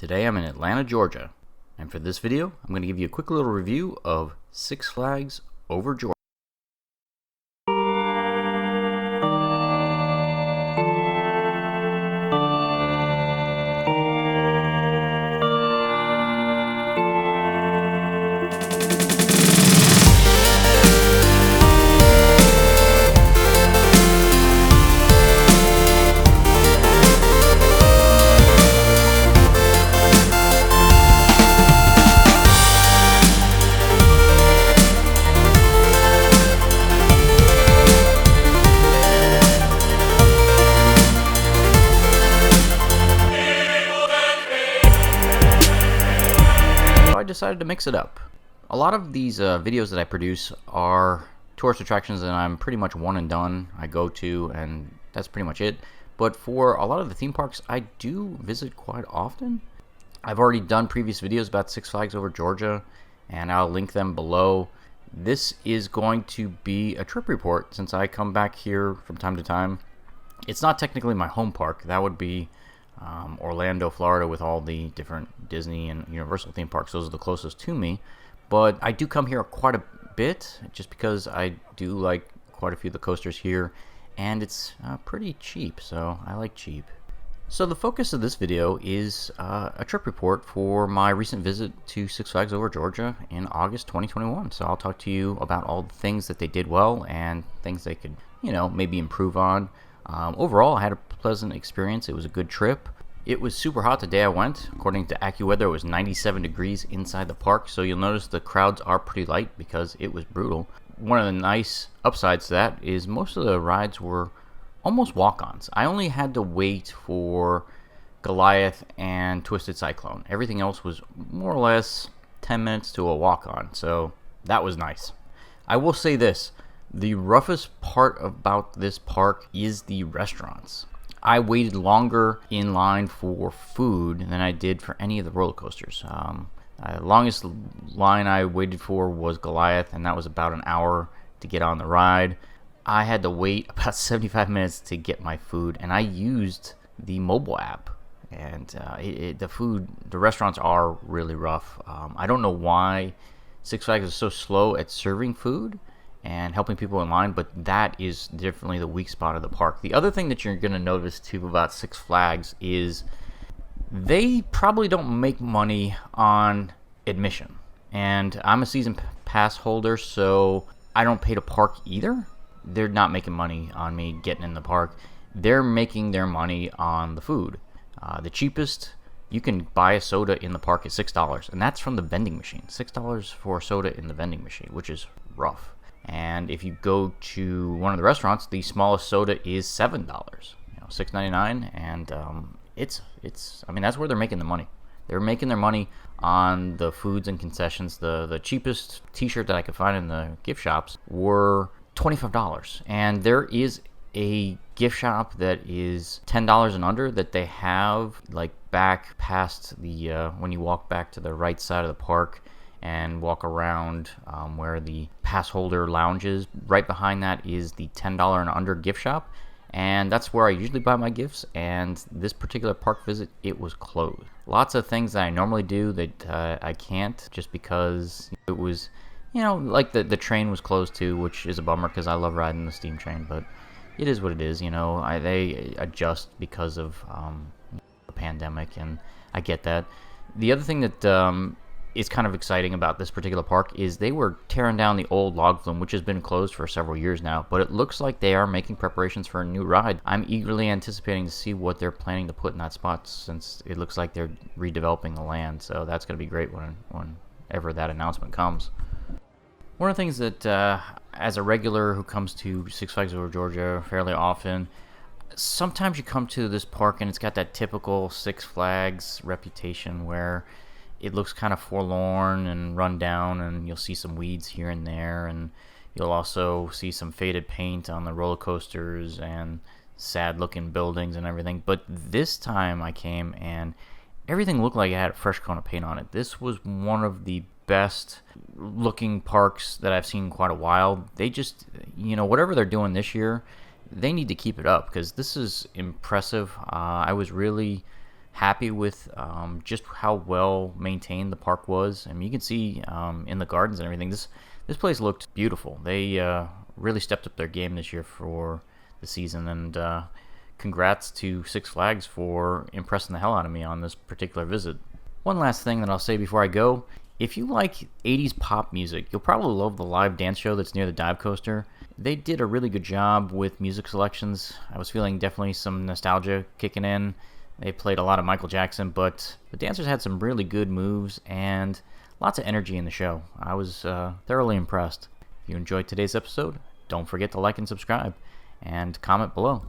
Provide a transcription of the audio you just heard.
Today I'm in Atlanta, Georgia, and for this video I'm going to give you a quick little review of Six Flags over Georgia. I decided to mix it up. A lot of these videos that I produce are tourist attractions that I'm pretty much one and done. I go to and that's pretty much it. But for a lot of the theme parks, I do visit quite often. I've already done previous videos about Six Flags over Georgia, and I'll link them below. This is going to be a trip report since I come back here from time to time. It's not technically my home park. That would be Orlando, Florida, with all the different Disney and Universal theme parks. Those are the closest to me. But I do come here quite a bit just because I do like quite a few of the coasters here, and it's pretty cheap, so I like cheap. So the focus of this video is a trip report for my recent visit to Six Flags over Georgia in August 2021. So I'll talk to you about all the things that they did well and things they could, maybe improve on. Overall, I had a pleasant experience. It was a good trip. It was super hot the day I went. According to AccuWeather, it was 97 degrees inside the park, so you'll notice the crowds are pretty light because it was brutal. One of the nice upsides to that is most of the rides were almost walk-ons. I only had to wait for Goliath and Twisted Cyclone. Everything else was more or less 10 minutes to a walk-on, so that was nice. I will say this. The roughest part about this park is the restaurants. I waited longer in line for food than I did for any of the roller coasters. The longest line I waited for was Goliath, and that was about an hour to get on the ride. I had to wait about 75 minutes to get my food, and I used the mobile app. And the restaurants are really rough. I don't know why Six Flags is so slow at serving food and helping people in line, but that is definitely the weak spot of the park. The other thing that you're going to notice too about Six Flags is they probably don't make money on admission. And I'm a season pass holder, so I don't pay to park either. They're not making money on me getting in the park. They're making their money on the food. The cheapest you can buy a soda in the park is $6, and that's from the vending machine. $6 for a soda in the vending machine, which is rough. And if you go to one of the restaurants, the smallest soda is $7, $6.99, and that's where they're making the money. They're making their money on the foods and concessions. The cheapest t-shirt that I could find in the gift shops were $25, and there is a gift shop that is $10 and under that they have like back past the when you walk back to the right side of the park and walk around where the pass holder lounge is. Right behind that is the $10 and under gift shop, and that's where I usually buy my gifts. And this particular park visit, it was closed. Lots of things that I normally do that I can't, just because it was, like the train was closed too, which is a bummer because I love riding the steam train, but it is what it is. They adjust because of the pandemic, and I get that. The other thing that is kind of exciting about this particular park is they were tearing down the old log flume, which has been closed for several years now, but it looks like they are making preparations for a new ride. I'm eagerly anticipating to see what they're planning to put in that spot, since it looks like they're redeveloping the land, so that's going to be great whenever that announcement comes. One of the things that as a regular who comes to Six Flags over Georgia fairly often, sometimes you come to this park and it's got that typical Six Flags reputation where it looks kind of forlorn and run down, and you'll see some weeds here and there, and you'll also see some faded paint on the roller coasters and sad looking buildings and everything. But this time I came and everything looked like it had a fresh coat of paint on it. This was one of the best looking parks that I've seen in quite a while. They just, whatever they're doing this year, they need to keep it up because this is impressive. I was really happy with just how well maintained the park was. I mean, you can see in the gardens and everything, this place looked beautiful. They really stepped up their game this year for the season, and congrats to Six Flags for impressing the hell out of me on this particular visit. One last thing that I'll say before I go: if you like 80s pop music, you'll probably love the live dance show that's near the dive coaster. They did a really good job with music selections. I was feeling definitely some nostalgia kicking in. They played a lot of Michael Jackson, but the dancers had some really good moves and lots of energy in the show. I was thoroughly impressed. If you enjoyed today's episode, don't forget to like and subscribe, and comment below.